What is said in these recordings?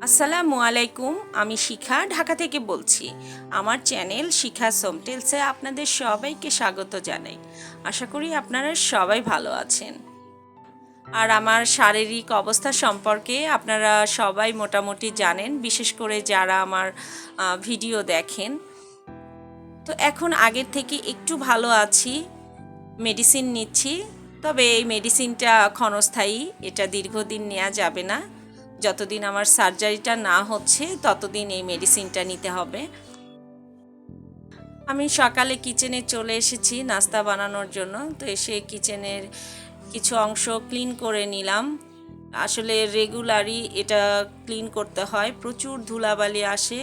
আসসালামু আলাইকুম। আমি শিখা ঢাকা থেকে বলছি। আমার চ্যানেল শিখা সোমটেলসে আপনাদের সবাইকে স্বাগত জানাই। আশা করি আপনারা সবাই ভালো আছেন। আর আমার শারীরিক অবস্থা সম্পর্কে আপনারা সবাই মোটামুটি জানেন, বিশেষ করে যারা আমার ভিডিও দেখেন। তো এখন আগের থেকে একটু ভালো আছি, মেডিসিন নিচ্ছি। তবে এই মেডিসিনটা ক্ষণস্থায়ী, এটা দীর্ঘদিন নেওয়া যাবে না। যতদিন আমার সার্জারিটা না হচ্ছে ততদিন এই মেডিসিনটা নিতে হবে। আমি সকালে কিচেনে চলে এসেছি নাস্তা বানানোর জন্য। তো এসে কিচেনের কিছু অংশ ক্লিন করে নিলাম। আসলে রেগুলারই এটা ক্লিন করতে হয়, প্রচুর ধুলাবালি আসে।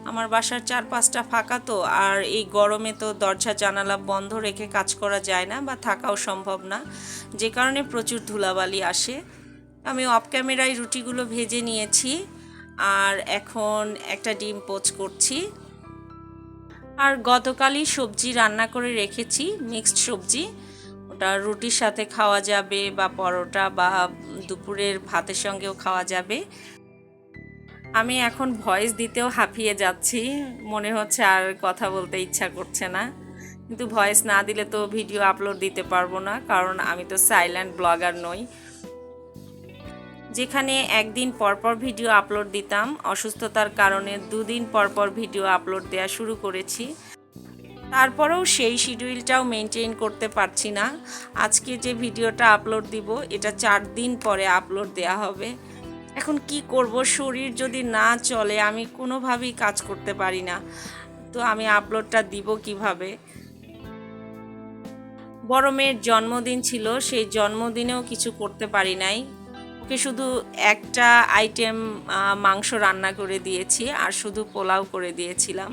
আমার বাসার চারপাশটা ফাঁকা তো, আর এই গরমে তো দরজা জানালা বন্ধ রেখে কাজ করা যায় না বা থাকাও সম্ভব না, যে কারণে প্রচুর ধুলাবালি আসে। আমি অফ ক্যামেরায় রুটিগুলো ভেজে নিয়েছি, আর এখন একটা ডিম পোচ করছি। আর গতকালই সবজি রান্না করে রেখেছি, মিক্সড সবজি। ওটা রুটির সাথে খাওয়া যাবে বা পরোটা বা দুপুরের ভাতের সঙ্গেও খাওয়া যাবে। আমি এখন ভয়েস দিতেও হাঁপিয়ে যাচ্ছি, মনে হচ্ছে আর কথা বলতে ইচ্ছা করছে না। কিন্তু ভয়েস না দিলে তো ভিডিও আপলোড দিতে পারবো না, কারণ আমি তো সাইলেন্ট ব্লগার নই। যেখানে একদিন পরপর ভিডিও আপলোড দিতাম, অসুস্থতার কারণে 2 দিন পরপর ভিডিও আপলোড দেওয়া শুরু করেছি। তারপরেও সেই শিডিউলটাও মেনটেন করতে পারছি না। আজকে যে ভিডিওটা আপলোড দিব, এটা 4 দিন পরে আপলোড দেওয়া হবে। এখন কি করব, শরীর যদি না চলে আমি কোনোভাবেই কাজ করতে পারি না। তো আমি আপলোডটা দিব কিভাবে? বড় মেয়ের জন্মদিন ছিল, সেই জন্মদিনেও কিছু করতে পারি নাই। ওকে শুধু একটা আইটেম মাংস রান্না করে দিয়েছি, আর শুধু পোলাও করে দিয়েছিলাম।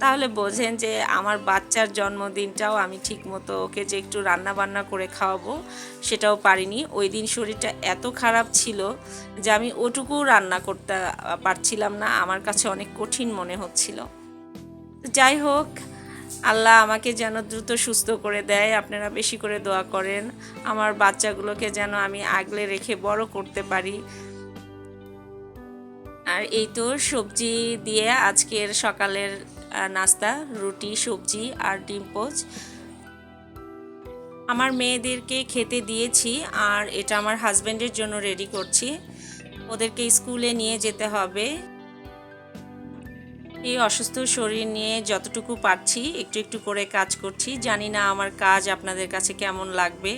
তাহলে বোঝেন যে আমার বাচ্চার জন্মদিনটাও আমি ঠিকমতো ওকে যে একটু রান্না বান্না করে খাওয়াবো সেটাও পারিনি। ওই দিন শরীরটা এত খারাপ ছিল যে আমি ওটুকু রান্না করতে পারছিলাম না, আমার কাছে অনেক কঠিন মনে হচ্ছিল। যাই হোক, আল্লাহ আমাকে যেন দ্রুত সুস্থ করে দেয়। আপনারা বেশি করে দোয়া করেন আমার বাচ্চাগুলোকে যেন আমি আগলে রেখে বড় করতে পারি। আর এই তো সবজি দিয়ে আজকের সকালের নাস্তা, রুটি, সবজি আর ডিম পোচ। আমার মেয়েদেরকে খেতে দিয়েছি, আর এটা আমার হাজব্যান্ডের জন্য রেডি করছি। ওদেরকে স্কুলে নিয়ে যেতে হবে। এই অসুস্থ শরীর নিয়ে যতটুকু পারছি একটু একটু করে কাজ করছি। জানি না আমার কাজ আপনাদের কাছে কেমন লাগবে।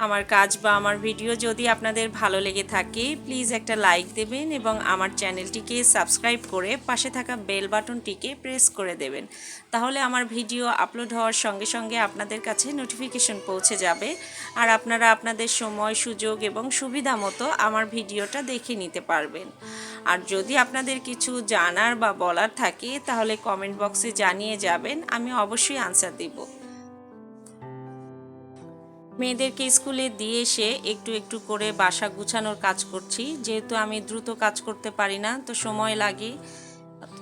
আমার কাজ বা আমার ভিডিও যদি আপনাদের ভালো লেগে থাকে, প্লিজ একটা লাইক দেবেন এবং আমার চ্যানেলটিকে সাবস্ক্রাইব করে পাশে থাকা বেল বাটনটিকে প্রেস করে দেবেন। তাহলে আমার ভিডিও আপলোড হওয়ার সঙ্গে সঙ্গে আপনাদের কাছে নোটিফিকেশন পৌঁছে যাবে, আর আপনারা আপনাদের সময়, সুযোগ এবং সুবিধা মতো আমার ভিডিওটা দেখে নিতে পারবেন। আর যদি আপনাদের কিছু জানার বা বলার থাকে তাহলে কমেন্ট বক্সে জানিয়ে যাবেন, আমি অবশ্যই আনসার দিব। মেয়েদেরকে স্কুলে দিয়ে এসে একটু একটু করে বাসা গুছানোর কাজ করছি। যেহেতু আমি দ্রুত কাজ করতে পারি না, তো সময় লাগে।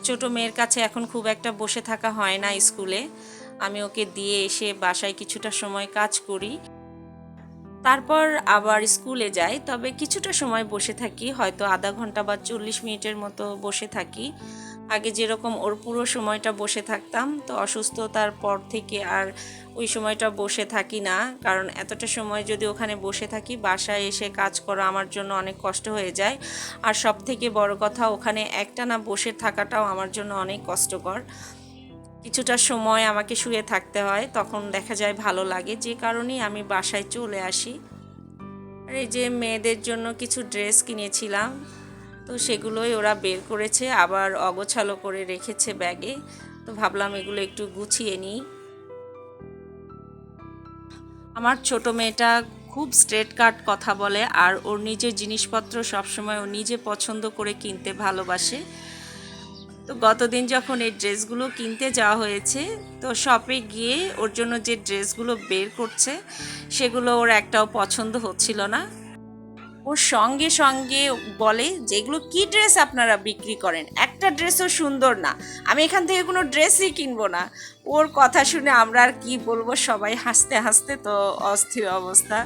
ছোট মেয়ের কাছে এখন খুব একটা বসে থাকা হয় না স্কুলে। আমি ওকে দিয়ে এসে বাসায় কিছুটা সময় কাজ করি, তারপর আবার স্কুলে যাই। তবে কিছুটা সময় বসে থাকি, হয়তো আধা ঘন্টা বা 40 মিনিটের মতো বসে থাকি। আগে যেরকম ওর পুরো সময়টা বসে থাকতাম, তো অসুস্থতার পর থেকে আর ওই সময়টা বসে থাকি না, কারণ এতটা সময় যদি ওখানে বসে থাকি বাসায় এসে কাজ করা আমার জন্য অনেক কষ্ট হয়ে যায়। আর সব থেকে বড় কথা, ওখানে একটানা বসে থাকাটাও আমার জন্য অনেক কষ্টকর। কিছুটা সময় আমাকে শুয়ে থাকতে হয়, তখন দেখা যায় ভালো লাগে, যে কারণেই আমি বাসায় চলে আসি। আর এই যে মেয়েদের জন্য কিছু ড্রেস কিনেছিলাম, তো সেগুলোই ওরা বের করেছে, আবার অগোছালো করে রেখেছে ব্যাগে। তো ভাবলাম এগুলো একটু গুছিয়ে নিই। আমার ছোট মেয়েটা খুব স্ট্রেট কাট কথা বলে, আর ওর নিজের জিনিসপত্র সবসময় ও নিজে পছন্দ করে কিনতে ভালোবাসে। তো গতদিন যখন এই ড্রেসগুলো কিনতে যাওয়া হয়েছে, তো শপে গিয়ে ওর জন্য যে ড্রেসগুলো বের করছে সেগুলো ওর একটাও পছন্দ হচ্ছিল না। ওর সঙ্গে সঙ্গে বলে, যেগুলো কি ড্রেস আপনারা বিক্রি করেন, একটা ড্রেসও সুন্দর না, আমি এখান থেকে কোনো ড্রেসই কিনবো না। ওর কথা শুনে আমরা আর কি বলবো, সবাই হাসতে হাসতে তো অস্থির অবস্থা।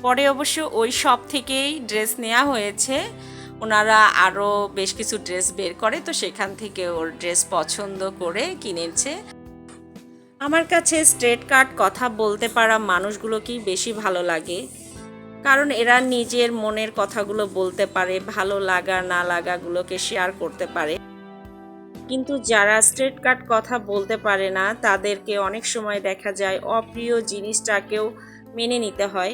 পরে অবশ্য ওই শপ থেকেই ড্রেস নেওয়া হয়েছে। ওনারা আরও বেশ কিছু ড্রেস বের করে, তো সেখান থেকে ওর ড্রেস পছন্দ করে কিনেছে। আমার কাছে স্ট্রেট কাট কথা বলতে পারা মানুষগুলোকেই বেশি ভালো লাগে, কারণ এরা নিজের মনের কথাগুলো বলতে পারে, ভালো লাগা না লাগাগুলোকে শেয়ার করতে পারে। কিন্তু যারা স্ট্রেট কাট কথা বলতে পারে না তাদেরকে অনেক সময় দেখা যায় অপ্রিয় জিনিসটাকেও মেনে নিতে হয়।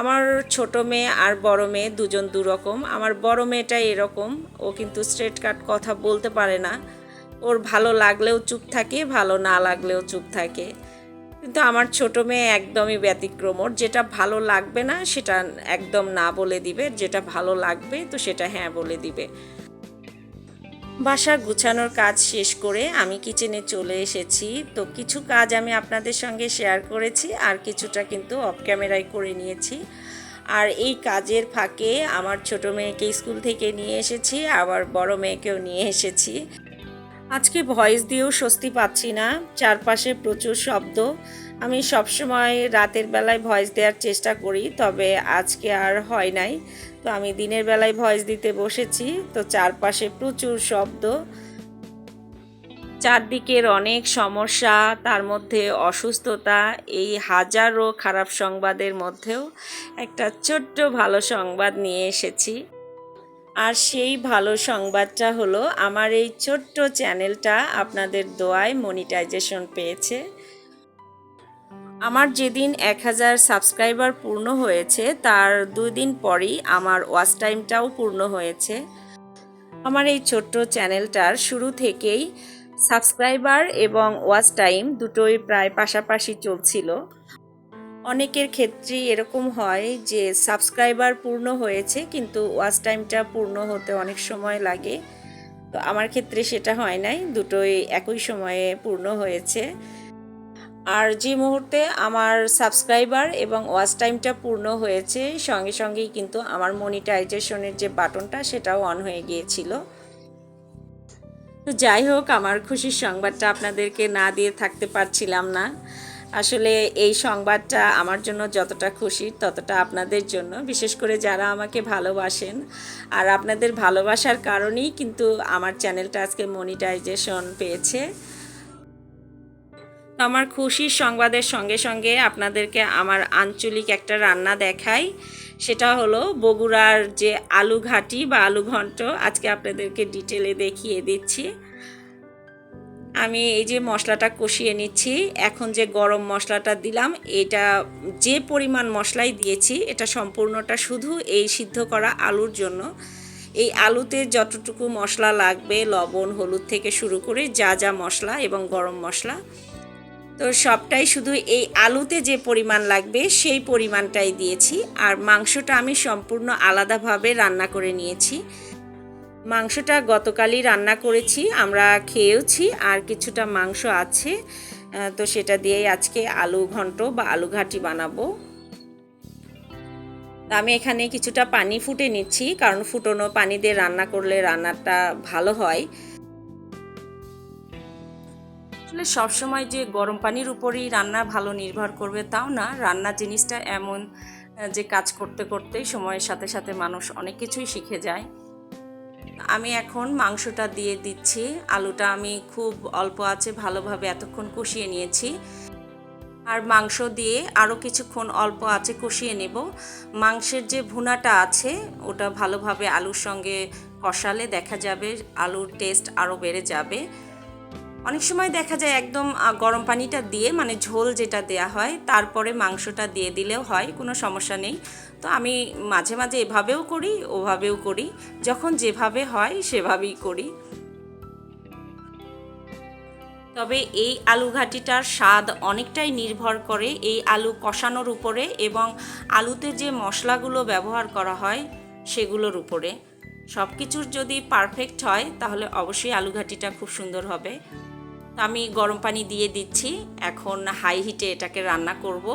আমার ছোট মেয়ে আর বড় মেয়ে দুজন দুরকম। আমার বড় মেয়েটা এরকম, ও কিন্তু স্ট্রেট কাট কথা বলতে পারে না। ওর ভালো লাগলেও চুপ থাকে, ভালো না লাগলেও চুপ থাকে। কিন্তু আমার ছোট মেয়ে একদমই ব্যতিক্রম, ওর যেটা ভালো লাগবে না সেটা একদম না বলে দিবে, যেটা ভালো লাগবে তো সেটা হ্যাঁ বলে দিবে। বাসা গুছানোর কাজ শেষ করে আমি কিচেনে চলে এসেছি। তো কিছু কাজ আমি আপনাদের সঙ্গে শেয়ার করেছি, আর কিছুটা কিন্তু অফ ক্যামেরায় করে নিয়েছি। আর এই কাজের ফাঁকে আমার ছোট মেয়েকে স্কুল থেকে নিয়ে এসেছি, আবার বড় মেয়েকেও নিয়ে এসেছি। আজকে ভয়েস দিয়েও স্বস্তি পাচ্ছি না, চারপাশে প্রচুর শব্দ। আমি সবসময় রাতের বেলায় ভয়েস দেওয়ার চেষ্টা করি, তবে আজকে আর হয় নাই। তো আমি দিনের বেলায় ভয়েস দিতে বসেছি, তো চারপাশে প্রচুর শব্দ, চারদিকের অনেক সমস্যা, তার মধ্যে অসুস্থতা। এই হাজারো খারাপ সংবাদের মধ্যেও একটা ছোট্ট ভালো সংবাদ নিয়ে এসেছি। আর সেই ভালো সংবাদটা হলো আমার এই ছোট্ট চ্যানেলটা আপনাদের দোয়ায় মনিটাইজেশন পেয়েছে। আমার যেদিন 1000 সাবস্ক্রাইবার পূর্ণ হয়েছে তার 2 দিন পরই আমার ওয়াচ টাইমটাও পূর্ণ হয়েছে। আমার এই ছোট্ট চ্যানেলটার শুরু থেকেই সাবস্ক্রাইবার এবং ওয়াচ টাইম দুটোই প্রায় পাশাপাশি চলছিল। অনেকের ক্ষেত্রেই এরকম হয় যে সাবস্ক্রাইবার পূর্ণ হয়েছে কিন্তু ওয়াচ টাইমটা পূর্ণ হতে অনেক সময় লাগে। তো আমার ক্ষেত্রে সেটা হয় নাই, দুটোই একই সময়ে পূর্ণ হয়েছে। আর যে মুহূর্তে আমার সাবস্ক্রাইবার এবং ওয়াচ টাইমটা পূর্ণ হয়েছে সঙ্গে সঙ্গেই কিন্তু আমার মনিটাইজেশনের যে বাটনটা সেটাও অন হয়ে গিয়েছিল। তো যাই হোক, আমার খুশির সংবাদটা আপনাদেরকে না দিয়ে থাকতে পারছিলাম না। আসলে এই সংবাদটা আমার জন্য যতটা খুশির ততটা আপনাদের জন্য, বিশেষ করে যারা আমাকে ভালোবাসেন। আর আপনাদের ভালোবাসার কারণেই কিন্তু আমার চ্যানেলটা আজকে মনিটাইজেশন পেয়েছে। আমার খুশির সংবাদের সঙ্গে সঙ্গে আপনাদেরকে আমার আঞ্চলিক একটা রান্না দেখাই। সেটা হলো বগুড়ার যে আলু ঘাটি বা আলু ঘন্ট। আজকে আপনাদেরকে ডিটেলে দেখিয়ে দিচ্ছি। আমি এই যে মশলাটা কষিয়ে নিচ্ছি, এখন যে গরম মশলাটা দিলাম এটা যে পরিমাণ মশলাই দিয়েছি এটা সম্পূর্ণটা শুধু এই সিদ্ধ করা আলুর জন্য। এই আলুতে যতটুকু মশলা লাগবে, লবণ হলুদ থেকে শুরু করে যা যা মশলা এবং গরম মশলা, তো সবটাই শুধু এই আলুতে যে পরিমাণ লাগবে সেই পরিমাণটাই দিয়েছি। আর মাংসটা আমি সম্পূর্ণ আলাদাভাবে রান্না করে নিয়েছি। মাংসটা গতকালই রান্না করেছি, আমরা খেয়েওছি, আর কিছুটা মাংস আছে, তো সেটা দিয়েই আজকে আলু ঘন্ট বা আলু ঘাটি বানাবো। আমি এখানে কিছুটা পানি ফুটে নিচ্ছি, কারণ ফুটনো পানি দিয়ে রান্না করলে রান্নাটা ভালো হয়। আসলে সবসময় যে গরম পানির উপরেই রান্না ভালো নির্ভর করবে তাও না, রান্না জিনিসটা এমন যে কাজ করতে করতেই সময়ের সাথে সাথে মানুষ অনেক কিছুই শিখে যায়। আমি এখন মাংসটা দিয়ে দিচ্ছি। আলুটা আমি খুব অল্প আছে ভালোভাবে এতক্ষণ কষিয়ে নিয়েছি, আর মাংস দিয়ে আরও কিছুক্ষণ অল্প আছে কষিয়ে নেব। মাংসের যে ভুনাটা আছে ওটা ভালোভাবে আলুর সঙ্গে কষালে দেখা যাবে আলুর টেস্ট আরও বেড়ে যাবে। অনেক সময় দেখা যায় একদম গরম পানিটা দিয়ে, মানে ঝোল যেটা দেয়া হয় তারপরে মাংসটা দিয়ে দিলেও হয়, কোনো সমস্যা নেই। তো আমি মাঝে মাঝে এভাবেও করি ওভাবেও করি, যখন যেভাবে হয় সেভাবেই করি। তবে এই আলু ঘাটিটার স্বাদ অনেকটাই নির্ভর করে এই আলু কষানোর উপরে এবং আলুতে যে মশলাগুলো ব্যবহার করা হয় সেগুলোর উপরে। সব কিছুর যদি পারফেক্ট হয় তাহলে অবশ্যই আলু ঘাটিটা খুব সুন্দর হবে। তো আমি গরম পানি দিয়ে দিচ্ছি, এখন হাই হিটে এটাকে রান্না করব।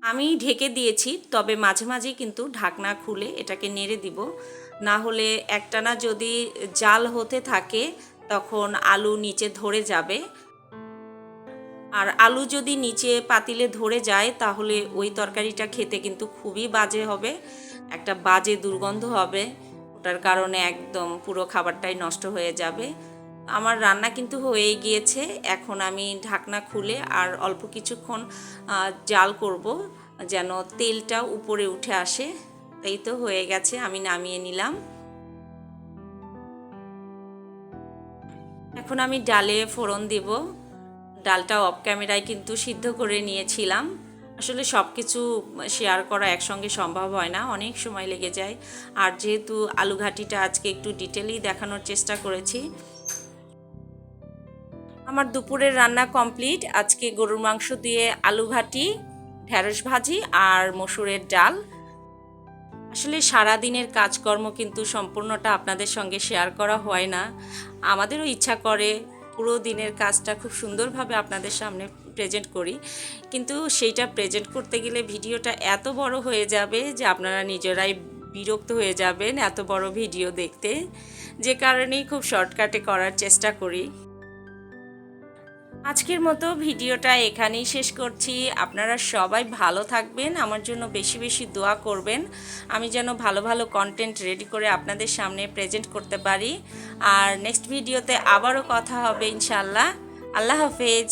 আমি ঢেকে দিয়েছি, তবে মাঝে মাঝে কিন্তু ঢাকনা খুলে এটাকে নেড়ে দিব, না হলে একটানা যদি জাল হতে থাকে তখন আলু নিচে ধরে যাবে। আর আলু যদি নিচে পাতিলে ধরে যায় তাহলে ওই তরকারিটা খেতে কিন্তু খুবই বাজে হবে, একটা বাজে দুর্গন্ধ হবে, ওটার কারণে একদম পুরো খাবারটাই নষ্ট হয়ে যাবে। আমার রান্না কিন্তু হয়ে গিয়েছে, এখন আমি ঢাকনা খুলে আর অল্প কিছুক্ষণ জাল করব যেন তেলটা উপরে উঠে আসে। এই তো হয়ে গেছে, আমি নামিয়ে নিলাম। এখন আমি ডালে ফোড়ন দিব। ডালটা অফ ক্যামেরায় কিন্তু সিদ্ধ করে নিয়েছিলাম। আসলে সব কিছু শেয়ার করা একসঙ্গে সম্ভব হয় না, অনেক সময় লেগে যায়। আর যেহেতু আলু ঘাটিটা আজকে একটু ডিটেলি দেখানোর চেষ্টা করেছি। আমার দুপুরের রান্না কমপ্লিট। আজকে গরুর মাংস দিয়ে আলু ঘাটি, ঢেঁড়স ভাজি আর মসুরের ডাল। আসলে সারাদিনের কাজকর্ম কিন্তু সম্পূর্ণটা আপনাদের সঙ্গে শেয়ার করা হয় না। আমাদেরও ইচ্ছা করে পুরো দিনের কাজটা খুব সুন্দরভাবে আপনাদের সামনে প্রেজেন্ট করি, কিন্তু সেইটা প্রেজেন্ট করতে গেলে ভিডিওটা এত বড় হয়ে যাবে যে আপনারা নিজেরাই বিরক্ত হয়ে যাবেন এত বড় ভিডিও দেখতে, যে কারণেই খুব শর্টকাটে করার চেষ্টা করি। আজকের মতো ভিডিওটা এখানেই শেষ করছি। আপনারা সবাই ভালো থাকবেন, আমার জন্য বেশি বেশি দোয়া করবেন, আমি যেন ভালো ভালো কন্টেন্ট রেডি করে আপনাদের সামনে প্রেজেন্ট করতে পারি। আর নেক্সট ভিডিওতে আবারও কথা হবে ইনশাআল্লাহ। আল্লাহ হাফেজ।